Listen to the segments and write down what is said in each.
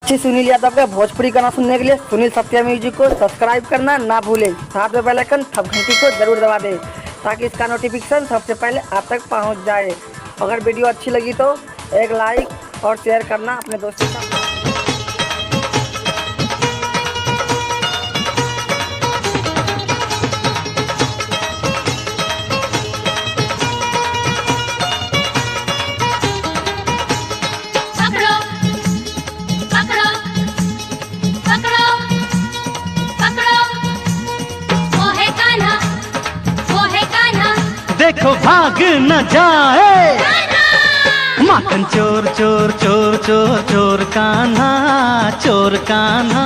सुनील यादव का भोजपुरी गाना सुनने के लिए सुनील सत्या म्यूजिक को सब्सक्राइब करना ना भूलें। साथ में बेल आइकन घंटी को जरूर दबा दें ताकि इसका नोटिफिकेशन सबसे पहले आप तक पहुंच जाए। अगर वीडियो अच्छी लगी तो एक लाइक और शेयर करना अपने दोस्तों के साथ। देखो भाग न जाए माखन चोर चोर चोर चोर चोर कान्हा चोर कान्हा।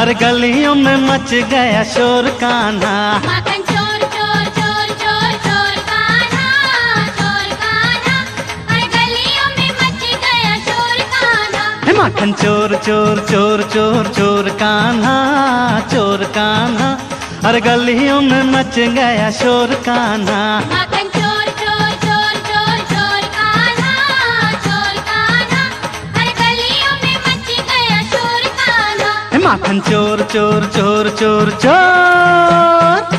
अरे गलियों में मच गया शोर कान्हा। माखन चोर चोर चोर चोर चोर कान्हा चोर कान्हा। अरे गलियों में मच गया शोर कान्हा। माखन चोर चोर चोर चोर चोर कान्हा चोर कान्हा। अरे गलियों में मच गया शोर कान्हा। माखन चोर चोर चोर चोर चोर कान्हा चोर कान्हा। अरे गलियों में मच गया शोर कान्हा। माखन चोर चोर चोर चोर चोर।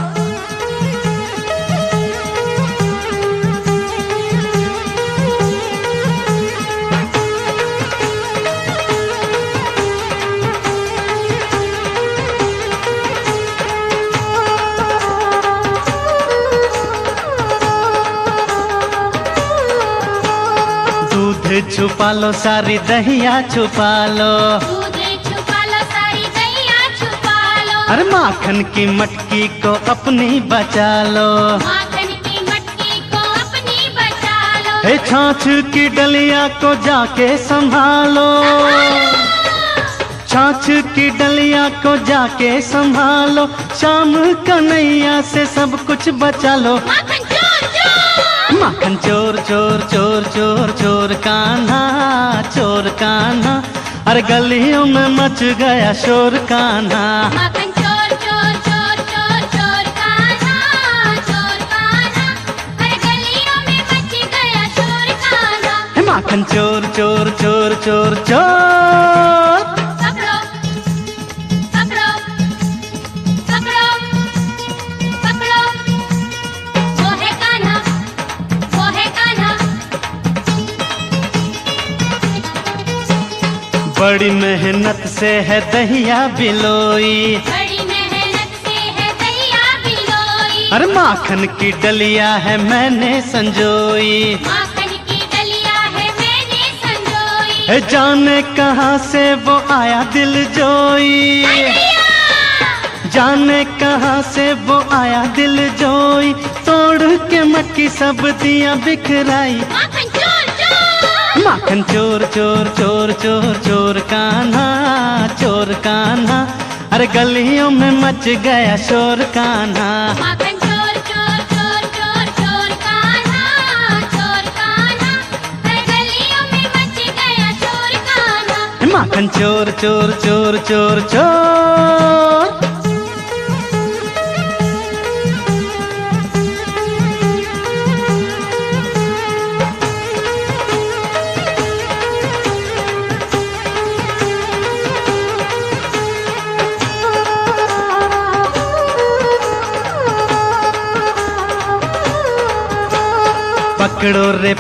दूध छुपा लो सारी दहिया छुपा लो। दूध छुपा लो सारी दहिया छुपा लो। अरे माखन की मटकी को अपनी बचा लो। माखन की मटकी को अपनी बचा लो। हे छाछ की डलिया को जाके संभालो। छाछ की डलिया को जाके संभालो। शाम कन्हैया से सब कुछ बचा लो। माखन चोर चोर। माखन चोर चोर चोर चोर चोर कान्हा चोर कान्हा। अरे गलियों में मच गया शोर कान्हा। माखन चोर चोर चोर चोर चोर कान्हा चोर कान्हा। अरे गलियों में मच गया शोर कान्हा। माखन चोर चोर चोर चोर चोर। पकड़ो पकड़ो पकड़ो पकड़ो। वो है कान्हा वो है कान्हा। बड़ी मेहनत से है दहिया बिलोई। बड़ी मेहनत से है दहिया बिलोई। अरे माखन की डलिया है मैंने संजोई। माखन की डलिया है मैंने संजोई। है जाने कहाँ से वो आया दिल जोई। जाने कहाँ से वो आया दिल जोई। तोड़ के मटकी सब दिया बिखराई। माखन चोर चोर। माखन चोर चोर चोर चोर चोर कान्हा चोर कान्हा। अरे गलियों में मच गया शोर कान्हा। माखन चोर चोर चोर चोर चोर कान्हा चोर कान्हा। अरे गलियों में मच गया शोर कान्हा। माखन चोर चोर चोर चोर चोर।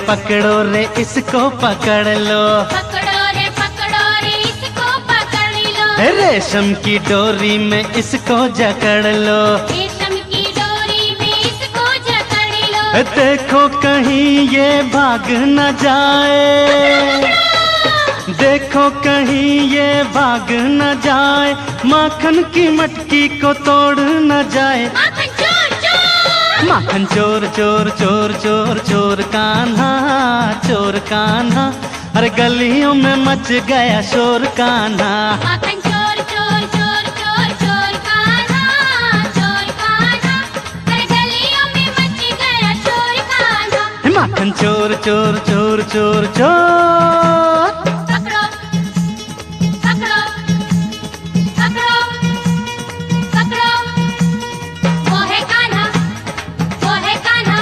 पकड़ो रे इसको पकड़ लो। पकड़ो रे इसको पकड़ लो। रेशम की डोरी में इसको जकड़ लो। रेशम की डोरी में इसको जकड़ लो। देखो कहीं ये भाग न जाए। देखो कहीं ये भाग न जाए। माखन की मटकी को तोड़ न जाए। माखन चोर चोर। माखन चोर चोर चोर चोर चोर कान्हा चोर कान्हा। अरे गलियों में मच गया शोर कान्हा। माखन चोर चोर चोर चोर चोर कान्हा चोर कान्हा। अरे गलियों में मच गया शोर कान्हा। माखन चोर चोर चोर चोर चोर। पकड़ो पकड़ो पकड़ो पकड़ो। वो है कान्हा वो है कान्हा।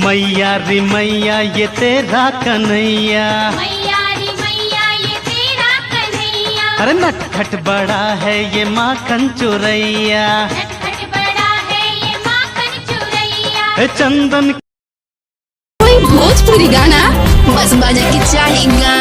मैया मैया रे मैया ये तेरा कन्हैया, मैया रे मैया ये तेरा कन्हैया, अरे नटखट बड़ा है ये माखन चुरैया, नटखट बड़ा है ये माखन चुरैया। चंदन कोई भोजपुरी गाना बस बजे के चाही गाना।